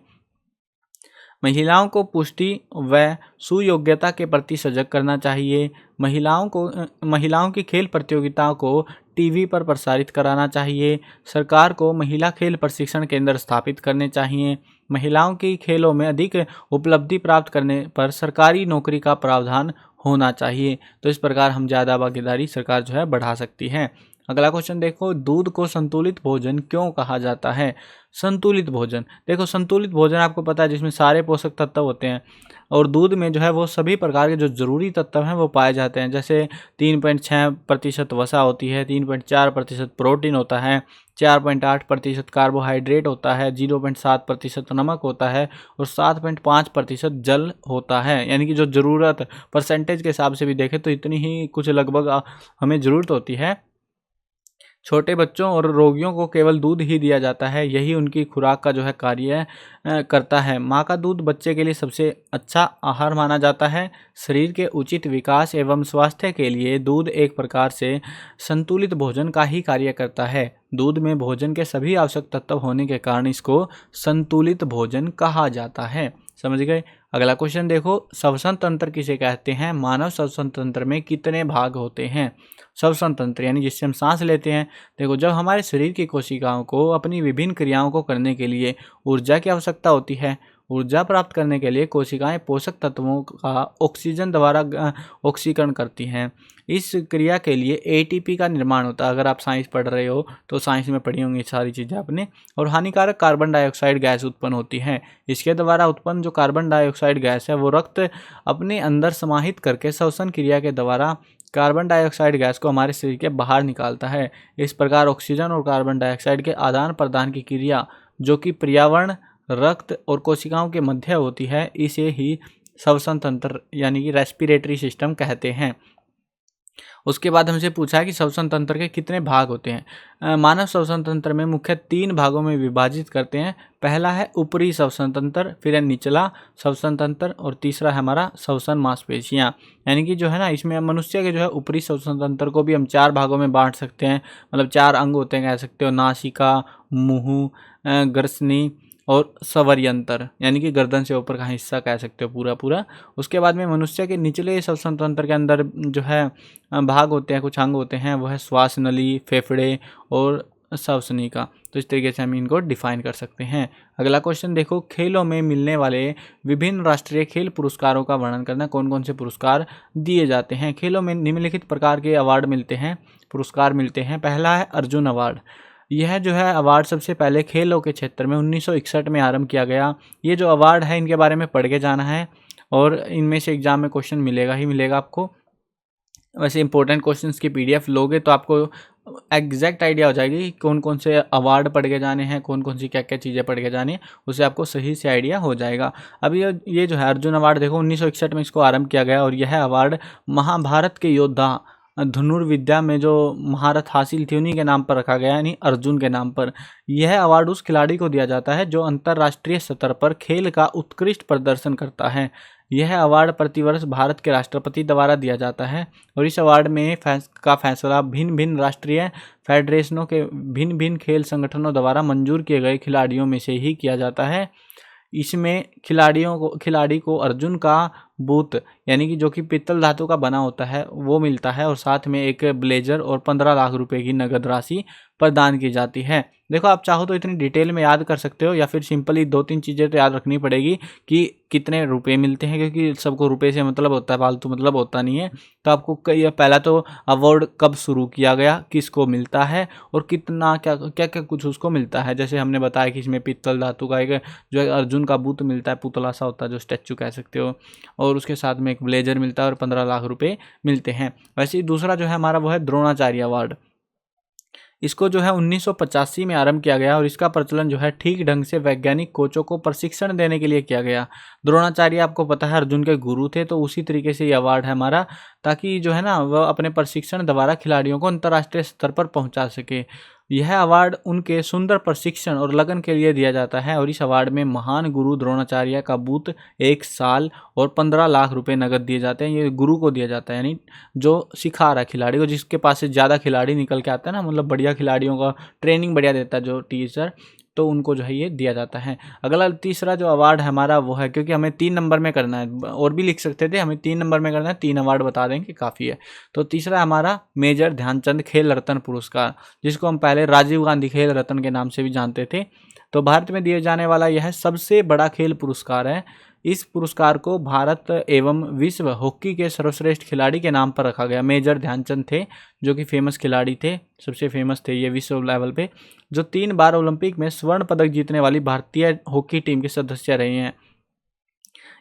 A: महिलाओं को पुष्टि व सुयोग्यता के प्रति सजग करना चाहिए। महिलाओं की खेल प्रतियोगिताओं को टीवी पर प्रसारित कराना चाहिए। सरकार को महिला खेल प्रशिक्षण केंद्र स्थापित करने चाहिए। महिलाओं की खेलों में अधिक उपलब्धि प्राप्त करने पर सरकारी नौकरी का प्रावधान होना चाहिए। तो इस प्रकार हम ज़्यादा भागीदारी सरकार जो है बढ़ा सकती है। अगला क्वेश्चन देखो, दूध को संतुलित भोजन क्यों कहा जाता है। संतुलित भोजन, देखो संतुलित भोजन आपको पता है जिसमें सारे पोषक तत्व होते हैं और दूध में जो है वो सभी प्रकार के जो जरूरी तत्व हैं वो पाए जाते हैं। जैसे 3.6% वसा होती है, 3.4% प्रोटीन होता है, 4.8% कार्बोहाइड्रेट होता है, 0.7% नमक होता है और 7.5% जल होता है। यानी कि जो ज़रूरत परसेंटेज के हिसाब से भी देखें तो इतनी ही कुछ लगभग हमें ज़रूरत होती है। छोटे बच्चों और रोगियों को केवल दूध ही दिया जाता है, यही उनकी खुराक का जो है कार्य करता है। माँ का दूध बच्चे के लिए सबसे अच्छा आहार माना जाता है। शरीर के उचित विकास एवं स्वास्थ्य के लिए दूध एक प्रकार से संतुलित भोजन का ही कार्य करता है। दूध में भोजन के सभी आवश्यक तत्व होने के कारण इसको संतुलित भोजन कहा जाता है। समझ गए। अगला क्वेश्चन देखो, श्वसन तंत्र किसे कहते हैं। मानव श्वसन तंत्र में कितने भाग होते हैं। श्वसन तंत्र यानी जिससे हम सांस लेते हैं। देखो, जब हमारे शरीर की कोशिकाओं को अपनी विभिन्न क्रियाओं को करने के लिए ऊर्जा की आवश्यकता होती है, ऊर्जा प्राप्त करने के लिए कोशिकाएं पोषक तत्वों का ऑक्सीजन द्वारा ऑक्सीकरण करती हैं। इस क्रिया के लिए एटीपी का निर्माण होता है। अगर आप साइंस पढ़ रहे हो तो साइंस में पढ़ी होंगी सारी चीज़ें आपने। और हानिकारक कार्बन डाइऑक्साइड गैस उत्पन्न होती है। इसके द्वारा उत्पन्न जो कार्बन डाइऑक्साइड गैस है वो रक्त अपने अंदर समाहित करके श्वसन क्रिया के द्वारा कार्बन डाइऑक्साइड गैस को हमारे शरीर के बाहर निकालता है। इस प्रकार ऑक्सीजन और कार्बन डाइऑक्साइड के आदान प्रदान की क्रिया जो कि पर्यावरण, रक्त और कोशिकाओं के मध्य होती है, इसे ही श्वसन तंत्र यानी कि रेस्पिरेटरी सिस्टम कहते हैं। उसके बाद हमसे पूछा है कि श्वसन तंत्र के कितने भाग होते हैं। मानव श्वसन तंत्र में मुख्य 3 भागों में विभाजित करते हैं। पहला है ऊपरी श्वसन तंत्र, फिर है निचला श्वसन तंत्र और तीसरा है हमारा श्वसन मांसपेशियाँ। यानी कि जो है ना, इसमें मनुष्य के जो है ऊपरी श्वसन तंत्र को भी हम 4 भागों में बांट सकते हैं। मतलब 4 अंग होते हैं कह सकते हो, नासिका, मुंह, ग्रसनी और सवर्यंतर यानी कि गर्दन से ऊपर का हिस्सा कह सकते हो पूरा पूरा। उसके बाद में मनुष्य के निचले श्वसन तंत्र के अंदर जो है भाग होते हैं, कुछ अंग होते हैं, वो है श्वास नली, फेफड़े और श्वसनिका। तो इस तरीके से हम इनको डिफाइन कर सकते हैं। अगला क्वेश्चन देखो, खेलों में मिलने वाले विभिन्न राष्ट्रीय खेल पुरस्कारों का वर्णन करना। कौन कौन से पुरस्कार दिए जाते हैं? खेलों में निम्नलिखित प्रकार के अवार्ड मिलते हैं, पुरस्कार मिलते हैं। पहला है अर्जुन अवार्ड। यह जो है अवार्ड सबसे पहले खेलों के क्षेत्र में 1961 में आरंभ किया गया। ये जो अवार्ड है इनके बारे में पढ़ के जाना है और इनमें से एग्जाम में क्वेश्चन मिलेगा ही मिलेगा आपको। वैसे इंपॉर्टेंट क्वेश्चंस की पीडीएफ लोगे तो आपको एग्जैक्ट आइडिया हो जाएगी कि कौन कौन से अवार्ड पढ़ के जाने हैं, कौन कौन सी क्या क्या चीज़ें पढ़ के जानी है, उससे आपको सही से आइडिया हो जाएगा। अब ये जो है अर्जुन अवार्ड देखो 1961 में इसको आरंभ किया गया और यह अवार्ड महाभारत के योद्धा धनुर्विद्या में जो महारत हासिल थी उन्हीं के नाम पर रखा गया, यानी अर्जुन के नाम पर। यह अवार्ड उस खिलाड़ी को दिया जाता है जो अंतर्राष्ट्रीय स्तर पर खेल का उत्कृष्ट प्रदर्शन करता है। यह अवार्ड प्रतिवर्ष भारत के राष्ट्रपति द्वारा दिया जाता है और इस अवार्ड में का फैसला भिन्न भिन्न राष्ट्रीय फेडरेशनों के भिन्न भिन्न खेल संगठनों द्वारा मंजूर किए गए खिलाड़ियों में से ही किया जाता है। इसमें खिलाड़ी को अर्जुन का बूत यानी कि जो कि पित्तल धातु का बना होता है वो मिलता है और साथ में एक ब्लेजर और 15 लाख रुपए की नगद राशि प्रदान की जाती है। देखो आप चाहो तो इतनी डिटेल में याद कर सकते हो या फिर सिंपली 2-3 चीज़ें तो याद रखनी पड़ेगी कि कितने रुपए मिलते हैं, क्योंकि सबको रुपए से मतलब होता है, फालतू मतलब होता नहीं है। तो आपको पहला तो अवार्ड कब शुरू किया गया, किसको मिलता है और कितना क्या क्या क्या कुछ उसको मिलता है। जैसे हमने बताया कि इसमें पित्तल धातु का एक जो है अर्जुन का बूत मिलता है, पुतला सा होता है जो स्टैचू कह सकते हो, और उसके साथ में एक ब्लेजर मिलता है और 15 लाख रुपए मिलते हैं। वैसे ही दूसरा जो है हमारा वो है द्रोणाचार्य अवार्ड। इसको जो है 1985 में आरंभ किया गया और इसका प्रचलन जो है ठीक ढंग से वैज्ञानिक कोचों को प्रशिक्षण देने के लिए किया गया। द्रोणाचार्य आपको पता है अर्जुन के गुरु थे, तो उसी तरीके से ये अवार्ड है हमारा, ताकि जो है ना वह अपने प्रशिक्षण द्वारा खिलाड़ियों को अंतर्राष्ट्रीय स्तर पर पहुंचा सके। यह अवार्ड उनके सुंदर प्रशिक्षण और लगन के लिए दिया जाता है और इस अवार्ड में महान गुरु द्रोणाचार्य का बूत 1 साल और 15 लाख रुपए नगद दिए जाते हैं। ये गुरु को दिया जाता है, यानी जो सिखा रहा है खिलाड़ी को, जिसके पास से ज़्यादा खिलाड़ी निकल के आते हैं ना, मतलब बढ़िया खिलाड़ियों का ट्रेनिंग बढ़िया देता है जो टीचर, तो उनको जो है ये दिया जाता है। अगला तीसरा जो अवार्ड है हमारा वो है, क्योंकि हमें 3 नंबर में करना है, और भी लिख सकते थे, हमें 3 नंबर में करना है, 3 अवार्ड बता देंगे काफ़ी है। तो तीसरा हमारा मेजर ध्यानचंद खेल रत्न पुरस्कार, जिसको हम पहले राजीव गांधी खेल रत्न के नाम से भी जानते थे। तो भारत में दिए जाने वाला यह सबसे बड़ा खेल पुरस्कार है। इस पुरस्कार को भारत एवं विश्व हॉकी के सर्वश्रेष्ठ खिलाड़ी के नाम पर रखा गया। मेजर ध्यानचंद थे जो कि फेमस खिलाड़ी थे, सबसे फेमस थे ये विश्व लेवल पे, जो 3 बार ओलंपिक में स्वर्ण पदक जीतने वाली भारतीय हॉकी टीम के सदस्य रहे हैं।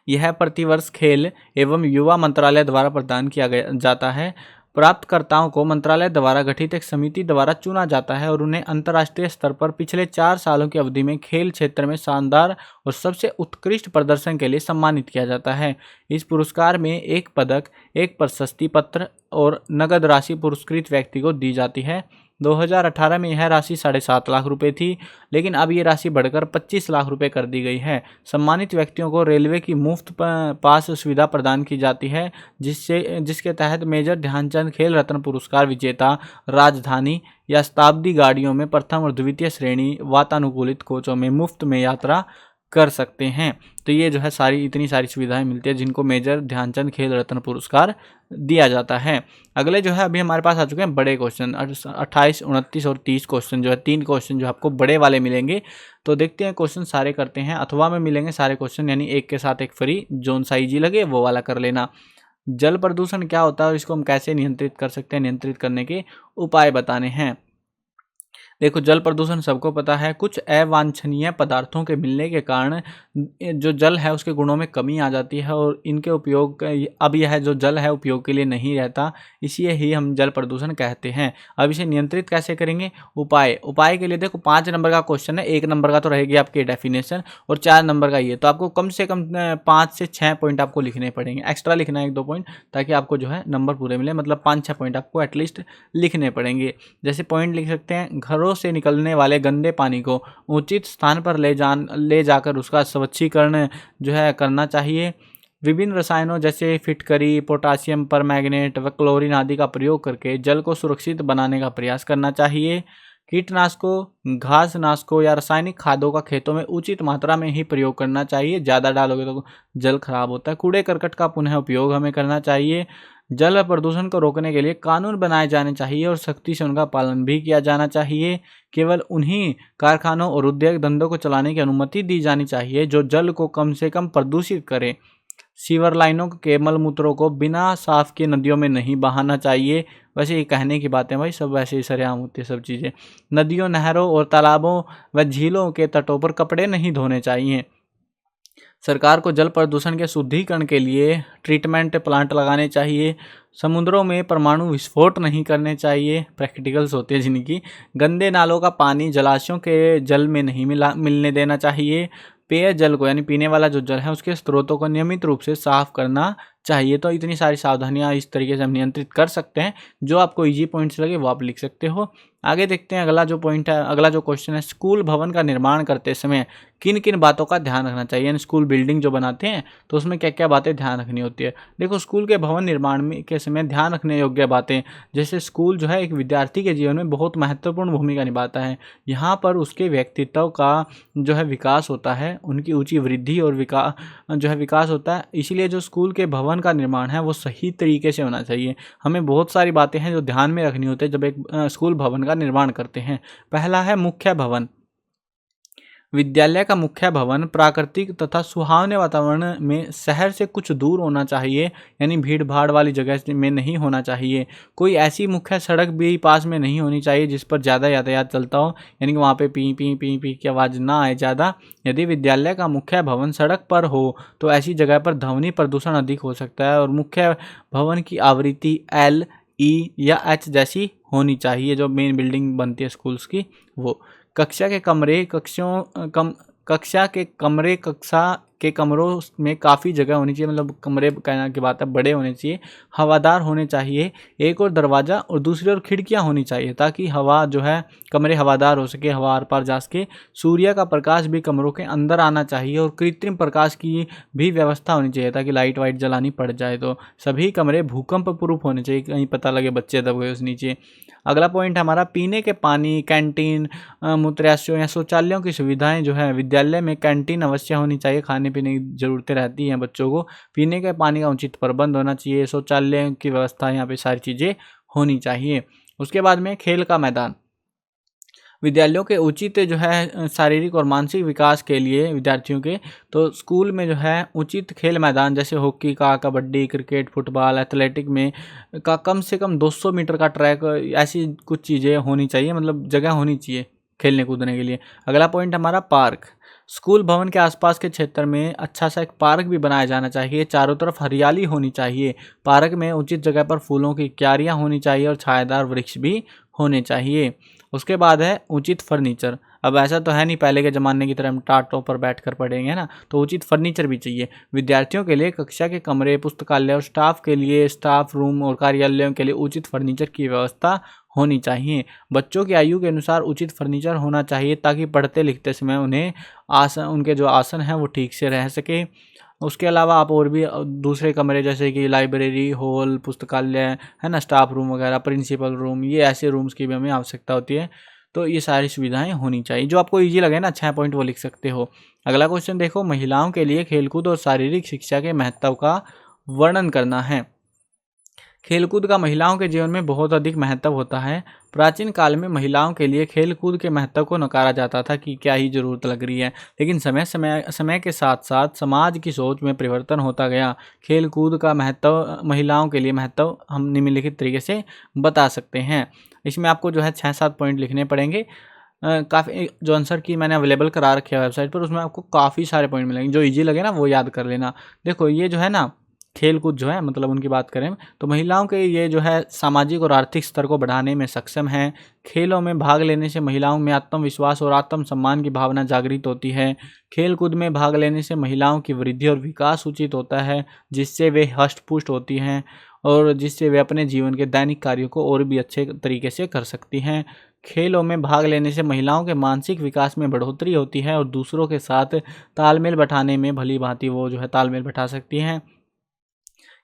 A: यह प्रतिवर्ष खेल एवं युवा मंत्रालय द्वारा प्रदान किया जाता है। प्राप्तकर्ताओं को मंत्रालय द्वारा गठित एक समिति द्वारा चुना जाता है और उन्हें अंतर्राष्ट्रीय स्तर पर पिछले 4 सालों की अवधि में खेल क्षेत्र में शानदार और सबसे उत्कृष्ट प्रदर्शन के लिए सम्मानित किया जाता है। इस पुरस्कार में 1 पदक, 1 प्रशस्ति पत्र और नगद राशि पुरस्कृत व्यक्ति को दी जाती है। 2018 में यह राशि 7.5 लाख रुपए थी, लेकिन अब ये राशि बढ़कर 25 लाख रुपए कर दी गई है। सम्मानित व्यक्तियों को रेलवे की मुफ्त पास सुविधा प्रदान की जाती है, जिसके तहत मेजर ध्यानचंद खेल रत्न पुरस्कार विजेता राजधानी या शताब्दी गाड़ियों में प्रथम और द्वितीय श्रेणी वातानुकूलित कोचों में मुफ्त में यात्रा कर सकते हैं। तो ये जो है इतनी सारी सुविधाएं मिलती है जिनको मेजर ध्यानचंद खेल रत्न पुरस्कार दिया जाता है। अगले जो है अभी हमारे पास आ चुके हैं बड़े क्वेश्चन, 28, 29 और 30 क्वेश्चन जो है 3 क्वेश्चन जो आपको बड़े वाले मिलेंगे। तो देखते हैं क्वेश्चन सारे करते हैं, अथवा में मिलेंगे सारे क्वेश्चन, यानी एक के साथ एक फ्री, जोन सा इजी लगे वो वाला कर लेना। जल प्रदूषण क्या होता है और इसको हम कैसे नियंत्रित कर सकते हैं, नियंत्रित करने के उपाय बताने हैं। देखो जल प्रदूषण सबको पता है, कुछ अवांछनीय पदार्थों के मिलने के कारण जो जल है उसके गुणों में कमी आ जाती है और इनके उपयोग अब यह जो जल है उपयोग के लिए नहीं रहता, इसलिए ही हम जल प्रदूषण कहते हैं। अब इसे नियंत्रित कैसे करेंगे? उपाय के लिए देखो 5 नंबर का क्वेश्चन है, 1 नंबर का तो रहेगी आपकी डेफिनेशन और 4 नंबर का ये, तो आपको कम से कम 5 से 6 पॉइंट आपको लिखने पड़ेंगे, एक्स्ट्रा लिखना है 1-2 पॉइंट, ताकि आपको जो है नंबर पूरे मिले, मतलब 5-6 पॉइंट आपको एटलीस्ट लिखने पड़ेंगे। जैसे पॉइंट लिख सकते हैं, घरों से निकलने वाले गंदे पानी को उचित स्थान पर ले जाकर उसका स्वच्छीकरण जो है करना चाहिए। विभिन्न रसायनों जैसे फिटकरी, पोटासियम परमैंगनेट व क्लोरीन आदि का प्रयोग करके जल को सुरक्षित बनाने का प्रयास करना चाहिए। कीटनाशकों, घासनाशकों या रासायनिक खादों का खेतों में उचित मात्रा में ही प्रयोग करना चाहिए। ज़्यादा डालोगे तो जल खराब होता है। कूड़े करकट का पुनः उपयोग हमें करना चाहिए। जल प्रदूषण को रोकने के लिए कानून बनाए जाने चाहिए और सख्ती से उनका पालन भी किया जाना चाहिए। केवल उन्हीं कारखानों और उद्योग धंधों को चलाने की अनुमति दी जानी चाहिए जो जल को कम से कम प्रदूषित करें। सीवर लाइनों के मल मूत्रों को बिना साफ किए नदियों में नहीं बहाना चाहिए। वैसे ये कहने की बातें भाई, सब वैसे ही सरेआम होती है सब चीज़ें। नदियों, नहरों और तालाबों व झीलों के तटों पर कपड़े नहीं धोने चाहिए। सरकार को जल प्रदूषण के शुद्धिकरण के लिए ट्रीटमेंट प्लांट लगाने चाहिए। समुद्रों में परमाणु विस्फोट नहीं करने चाहिए, प्रैक्टिकल्स होते हैं जिनकी। गंदे नालों का पानी जलाशयों के जल में नहीं मिलने देना चाहिए। पेय जल को, यानी पीने वाला जो जल है, उसके स्रोतों को नियमित रूप से साफ करना चाहिए। तो इतनी सारी सावधानियां इस तरीके से हम नियंत्रित कर सकते हैं। जो आपको इजी पॉइंट्स लगे वो आप लिख सकते हो। आगे देखते हैं अगला जो पॉइंट है, अगला जो क्वेश्चन है, स्कूल भवन का निर्माण करते समय किन किन बातों का ध्यान रखना चाहिए। यानी स्कूल बिल्डिंग जो बनाते हैं तो उसमें क्या क्या बातें ध्यान रखनी होती है। देखो, स्कूल के भवन निर्माण में के समय ध्यान रखने योग्य बातें, जैसे स्कूल जो है एक विद्यार्थी के जीवन में बहुत महत्वपूर्ण भूमिका निभाता है। यहाँ पर उसके व्यक्तित्व का जो है विकास होता है, उनकी ऊंची वृद्धि और विकास होता है। इसीलिए जो स्कूल के भवन का निर्माण है वो सही तरीके से होना चाहिए। हमें बहुत सारी बातें हैं जो ध्यान में रखनी होती है जब एक स्कूल भवन का निर्माण करते हैं। पहला है मुख्य भवन। विद्यालय का मुख्य भवन प्राकृतिक तथा सुहावने वातावरण में शहर से कुछ दूर होना चाहिए, यानी भीड़ भाड़ वाली जगह में नहीं होना चाहिए। कोई ऐसी मुख्य सड़क भी पास में नहीं होनी चाहिए जिस पर ज़्यादा यातायात चलता हो, यानी कि वहाँ पे पी पी पी पी की आवाज़ ना आए ज़्यादा। यदि विद्यालय का मुख्य भवन सड़क पर हो तो ऐसी जगह पर ध्वनि प्रदूषण अधिक हो सकता है। और मुख्य भवन की आवृत्ति L, E या H जैसी होनी चाहिए, जो मेन बिल्डिंग बनती है स्कूल्स की वो। कक्षा के कमरों में काफ़ी जगह होनी चाहिए, मतलब कमरे कहना की बात है बड़े होने चाहिए। हवादार होने चाहिए। एक और दरवाज़ा और दूसरी ओर खिड़कियां होनी चाहिए ताकि हवा जो है, कमरे हवादार हो सके, हवा आर पार जा सके। सूर्य का प्रकाश भी कमरों के अंदर आना चाहिए और कृत्रिम प्रकाश की भी व्यवस्था होनी चाहिए ताकि लाइट वाइट जलानी पड़ जाए तो। सभी कमरे भूकंप प्रूफ होने चाहिए, कहीं पता लगे बच्चे दब गए उस नीचे। अगला पॉइंट हमारा पीने के पानी, कैंटीन, मूत्राशयों या शौचालयों की सुविधाएं जो है, विद्यालय में कैंटीन अवश्य होनी चाहिए। खाने पीने की ज़रूरतें रहती हैं बच्चों को। पीने के पानी का उचित प्रबंध होना चाहिए। शौचालय की व्यवस्था, यहाँ पे सारी चीज़ें होनी चाहिए। उसके बाद में खेल का मैदान। विद्यालयों के उचित जो है शारीरिक और मानसिक विकास के लिए विद्यार्थियों के, तो स्कूल में जो है उचित खेल मैदान जैसे हॉकी का, कबड्डी, क्रिकेट, फुटबॉल, एथलेटिक में का कम से कम 200 मीटर का ट्रैक, ऐसी कुछ चीज़ें होनी चाहिए, मतलब जगह होनी चाहिए खेलने कूदने के लिए। अगला पॉइंट हमारा पार्क। स्कूल भवन के आसपास के क्षेत्र में अच्छा सा एक पार्क भी बनाया जाना चाहिए। चारों तरफ हरियाली होनी चाहिए। पार्क में उचित जगह पर फूलों की क्यारियां होनी चाहिए और छायादार वृक्ष भी होने चाहिए। उसके बाद है उचित फर्नीचर। अब ऐसा तो है नहीं पहले के ज़माने की तरह हम टाटों पर बैठकर पढ़ेंगे ना, तो उचित फर्नीचर भी चाहिए। विद्यार्थियों के लिए कक्षा के कमरे, पुस्तकालय और स्टाफ के लिए स्टाफ रूम और कार्यालयों के लिए उचित फर्नीचर की व्यवस्था होनी चाहिए। बच्चों की आयु के अनुसार उचित फर्नीचर होना चाहिए ताकि पढ़ते लिखते समय उन्हें उनके जो आसन हैं वो ठीक से रह सके। उसके अलावा आप और भी दूसरे कमरे जैसे कि लाइब्रेरी, हॉल, पुस्तकालय है ना, स्टाफ रूम वगैरह, प्रिंसिपल रूम, ये ऐसे रूम्स की भी हमें आवश्यकता होती है। तो ये सारी सुविधाएं होनी चाहिए। जो आपको इजी लगे ना 6 पॉइंट वो लिख सकते हो। अगला क्वेश्चन देखो, महिलाओं के लिए खेलकूद और शारीरिक शिक्षा के महत्व का वर्णन करना है। खेलकूद का महिलाओं के जीवन में बहुत अधिक महत्व होता है। प्राचीन काल में महिलाओं के लिए खेलकूद के महत्व को नकारा जाता था कि क्या ही ज़रूरत लग रही है, लेकिन समय के साथ साथ समाज की सोच में परिवर्तन होता गया। खेलकूद का महत्व, महिलाओं के लिए महत्व हम निम्नलिखित तरीके से बता सकते हैं। इसमें आपको जो है 6-7 पॉइंट लिखने पड़ेंगे। काफ़ी जो आंसर की मैंने अवेलेबल करा रखे है वेबसाइट पर, उसमें आपको काफ़ी सारे पॉइंट मिलेंगे। जो ईजी लगे ना वो याद कर लेना। देखो ये जो है ना, खेल कूद जो है, मतलब उनकी बात करें तो महिलाओं के ये जो है सामाजिक और आर्थिक स्तर को बढ़ाने में सक्षम है। खेलों में भाग लेने से महिलाओं में आत्मविश्वास और आत्मसम्मान की भावना जागृत होती है। खेल कूद में भाग लेने से महिलाओं की वृद्धि और विकास उचित होता है, जिससे वे हष्ट पुष्ट होती हैं और जिससे वे अपने जीवन के दैनिक कार्यों को और भी अच्छे तरीके से कर सकती हैं। खेलों में भाग लेने से महिलाओं के मानसिक विकास में बढ़ोतरी होती है और दूसरों के साथ तालमेल बैठाने में भली भांति वो जो है तालमेल बैठा सकती हैं।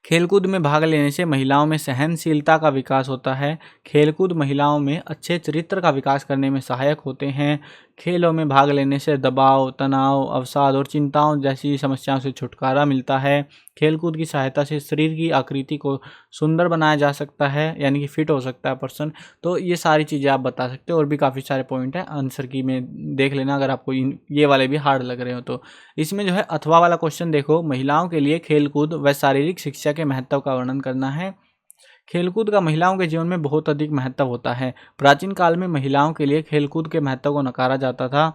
A: खेलकूद में भाग लेने से महिलाओं में सहनशीलता का विकास होता है। खेलकूद महिलाओं में अच्छे चरित्र का विकास करने में सहायक होते हैं। खेलों में भाग लेने से दबाव, तनाव, अवसाद और चिंताओं जैसी समस्याओं से छुटकारा मिलता है। खेलकूद की सहायता से शरीर की आकृति को सुंदर बनाया जा सकता है, यानी कि फिट हो सकता है पर्सन। तो ये सारी चीज़ें आप बता सकते हो, और भी काफ़ी सारे पॉइंट हैं आंसर की में देख लेना अगर आपको ये वाले भी हार्ड लग रहे हो तो। इसमें जो है अथवा वाला क्वेश्चन देखो, महिलाओं के लिए खेलकूद व शारीरिक शिक्षा के महत्व का वर्णन करना है। खेलकूद का महिलाओं के जीवन में बहुत अधिक महत्व होता है। प्राचीन काल में महिलाओं के लिए खेलकूद के महत्व को नकारा जाता था,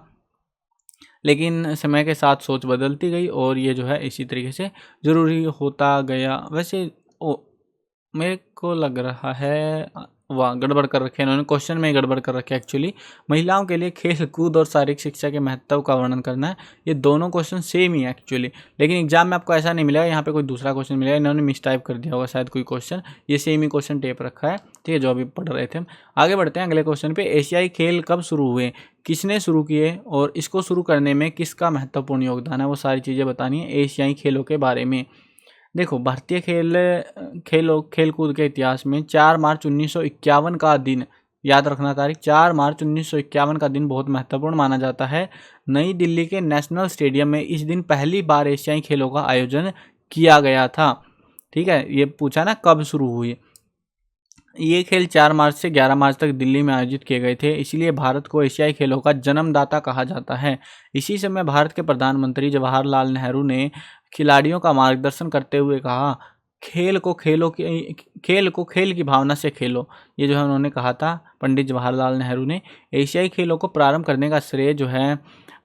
A: लेकिन समय के साथ सोच बदलती गई और ये जो है इसी तरीके से ज़रूरी होता गया। वैसे मेरे को लग रहा है वाह गड़बड़ कर रखे इन्होंने, क्वेश्चन में गड़बड़ कर रखे एक्चुअली। महिलाओं के लिए खेल कूद और शारीरिक शिक्षा के महत्व का वर्णन करना है। ये दोनों क्वेश्चन सेम ही है एक्चुअली, लेकिन एग्जाम में आपको ऐसा नहीं मिलेगा, यहाँ पे कोई दूसरा क्वेश्चन मिलेगा, इन्होंने मिस टाइप कर दिया होगा शायद कोई क्वेश्चन। ये सेम ही क्वेश्चन टेप रखा है, ठीक है, जो अभी पढ़ रहे थे हम। आगे बढ़ते हैं अगले क्वेश्चन पे। एशियाई खेल कब शुरू हुए, किसने शुरू किए और इसको शुरू करने में किसका महत्वपूर्ण योगदान है, वो सारी चीज़ें बतानी है एशियाई खेलों के बारे में। देखो, भारतीय खेलकूद के इतिहास में 4 मार्च 1951 का दिन, याद रखना तारीख, 4 मार्च 1951 का दिन बहुत महत्वपूर्ण माना जाता है। नई दिल्ली के नेशनल स्टेडियम में इस दिन पहली बार एशियाई खेलों का आयोजन किया गया था। ठीक है, ये पूछा ना कब शुरू हुई। ये खेल 4 मार्च से 11 मार्च तक दिल्ली में आयोजित किए गए थे, इसीलिए भारत को एशियाई खेलों का जन्मदाता कहा जाता है। इसी समय भारत के प्रधानमंत्री जवाहरलाल नेहरू ने खिलाड़ियों का मार्गदर्शन करते हुए कहा, खेल को खेल की भावना से खेलो। ये जो है उन्होंने कहा था, पंडित जवाहरलाल नेहरू ने। एशियाई खेलों को प्रारंभ करने का श्रेय जो है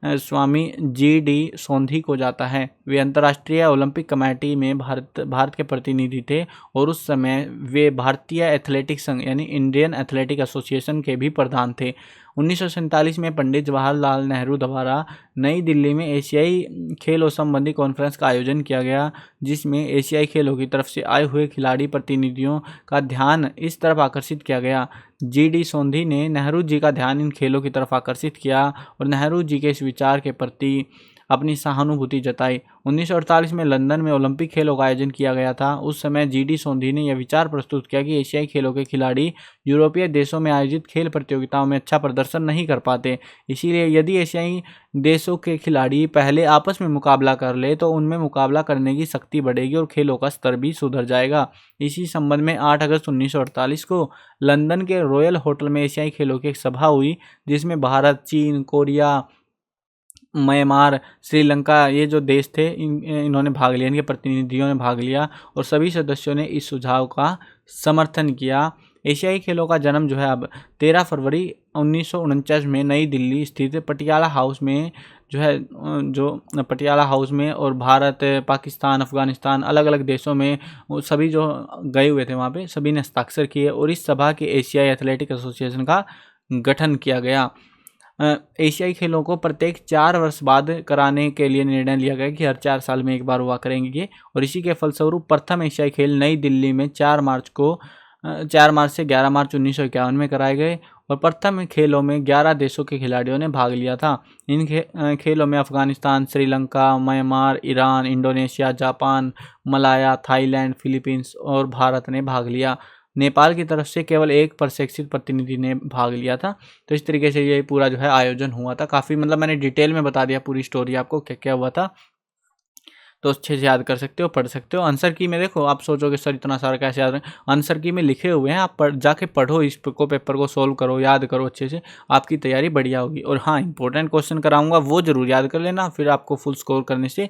A: स्वामी जी.डी. सोंधी को जाता है। वे अंतर्राष्ट्रीय ओलंपिक कमेटी में भारत के प्रतिनिधि थे और उस समय वे भारतीय एथलेटिक संघ यानी इंडियन एथलेटिक एसोसिएशन के भी प्रधान थे। 1947 में पंडित जवाहरलाल नेहरू द्वारा नई दिल्ली में एशियाई खेलों संबंधी कॉन्फ्रेंस का आयोजन किया गया, जिसमें एशियाई खेलों की तरफ से आए हुए खिलाड़ी प्रतिनिधियों का ध्यान इस तरफ आकर्षित किया गया। जी.डी. सोंधी ने नेहरू जी का ध्यान इन खेलों की तरफ आकर्षित किया और नेहरू जी के इस विचार के प्रति अपनी सहानुभूति जताई। 1948 में लंदन में ओलंपिक खेलों का आयोजन किया गया था। उस समय जी.डी. सोंधी ने यह विचार प्रस्तुत किया कि एशियाई खेलों के खिलाड़ी यूरोपीय देशों में आयोजित खेल प्रतियोगिताओं में अच्छा प्रदर्शन नहीं कर पाते, इसीलिए यदि एशियाई देशों के खिलाड़ी पहले आपस में मुकाबला कर ले तो उनमें मुकाबला करने की शक्ति बढ़ेगी और खेलों का स्तर भी सुधर जाएगा। इसी संबंध में 8 अगस्त 1948 को लंदन के रॉयल होटल में एशियाई खेलों की एक सभा हुई, जिसमें भारत, चीन, कोरिया, म्यांमार, श्रीलंका, ये जो देश थे इन्होंने भाग लिया, इनके प्रतिनिधियों ने भाग लिया और सभी सदस्यों ने इस सुझाव का समर्थन किया। एशियाई खेलों का जन्म जो है अब 13 फरवरी 1949 में नई दिल्ली स्थित पटियाला हाउस में पटियाला हाउस में और भारत, पाकिस्तान, अफगानिस्तान, अलग अलग देशों में सभी जो गए हुए थे वहाँ पे सभी ने हस्ताक्षर किए और इस सभा के एशियाई एथलेटिक एसोसिएशन का गठन किया गया। एशियाई खेलों को प्रत्येक 4 वर्ष बाद कराने के लिए निर्णय लिया गया कि हर 4 साल में एक बार हुआ करेंगे ये, और इसी के फलस्वरूप प्रथम एशियाई खेल नई दिल्ली में 4 मार्च से 11 मार्च 1951 में कराए गए और प्रथम खेलों में 11 देशों के खिलाड़ियों ने भाग लिया था। इन खेलों में Afghanistan, Sri Lanka, Myanmar, Iran, Indonesia, Japan, Malaya, Thailand, Philippines और भारत ने भाग लिया। नेपाल की तरफ से केवल एक प्रशिक्षित प्रतिनिधि ने भाग लिया था। तो इस तरीके से ये पूरा जो है आयोजन हुआ था। काफ़ी मतलब मैंने डिटेल में बता दिया पूरी स्टोरी आपको क्या क्या हुआ था, तो अच्छे से याद कर सकते हो, पढ़ सकते हो। आंसर की में देखो, आप सोचोगे सर इतना सारा कैसे याद रहे, आंसर की में लिखे हुए हैं, आप जाके पढ़ो, इसको पेपर को सोल्व करो, याद करो अच्छे से, आपकी तैयारी बढ़िया होगी। और हाँ, इंपॉर्टेंट क्वेश्चन कराऊंगा वो जरूर याद कर लेना, फिर आपको फुल स्कोर करने से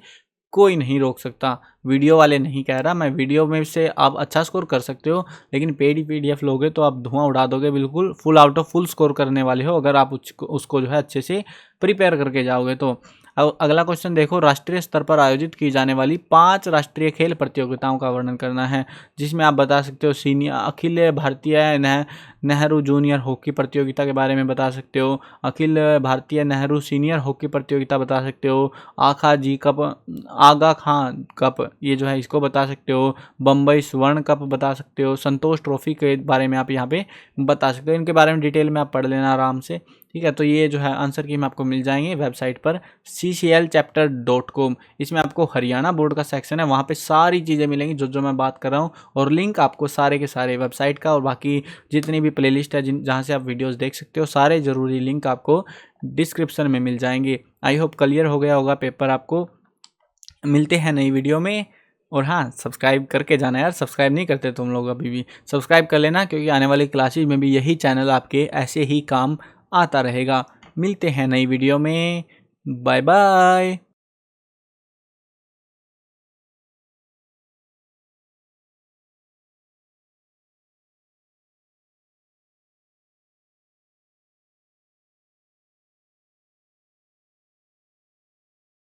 A: कोई नहीं रोक सकता। वीडियो वाले नहीं कह रहा मैं, वीडियो में से आप अच्छा स्कोर कर सकते हो, लेकिन पेड PDF लोगे तो आप धुआं उड़ा दोगे बिल्कुल। Full out of full score करने वाले हो अगर आप उसको जो है अच्छे से प्रिपेयर करके जाओगे तो। अब अगला क्वेश्चन देखो, राष्ट्रीय स्तर पर आयोजित की जाने वाली 5 राष्ट्रीय खेल प्रतियोगिताओं का वर्णन करना है, जिसमें आप बता सकते हो senior Akhil Bharatiya Nehru junior hockey प्रतियोगिता के बारे में बता सकते हो, अखिल भारतीय नेहरू सीनियर हॉकी प्रतियोगिता बता सकते हो, आगा खान कप ये जो है इसको बता सकते हो, बम्बई स्वर्ण कप बता सकते हो, संतोष ट्रॉफी के बारे में आप यहाँ पे बता सकते हो। इनके बारे में डिटेल में आप पढ़ लेना आराम से, ठीक है। तो ये जो है आंसर की आपको मिल जाएंगे वेबसाइट पर cclchapter.com। इसमें आपको हरियाणा बोर्ड का सेक्शन है, वहाँ पे सारी चीज़ें मिलेंगी जो मैं बात कर रहा हूँ, और लिंक आपको सारे के सारे वेबसाइट का और बाकी जितनी भी प्लेलिस्ट है जहाँ से आप वीडियोस देख सकते हो, सारे ज़रूरी लिंक आपको डिस्क्रिप्शन में मिल जाएंगे। आई होप क्लियर हो गया होगा पेपर आपको। मिलते हैं नई वीडियो में। और हाँ, सब्सक्राइब करके जाना यार, सब्सक्राइब नहीं करते तुम लोग अभी भी, सब्सक्राइब कर लेना, क्योंकि आने वाली क्लासेज में भी यही चैनल आपके ऐसे ही काम आता रहेगा। मिलते हैं नई वीडियो में। Bye bye.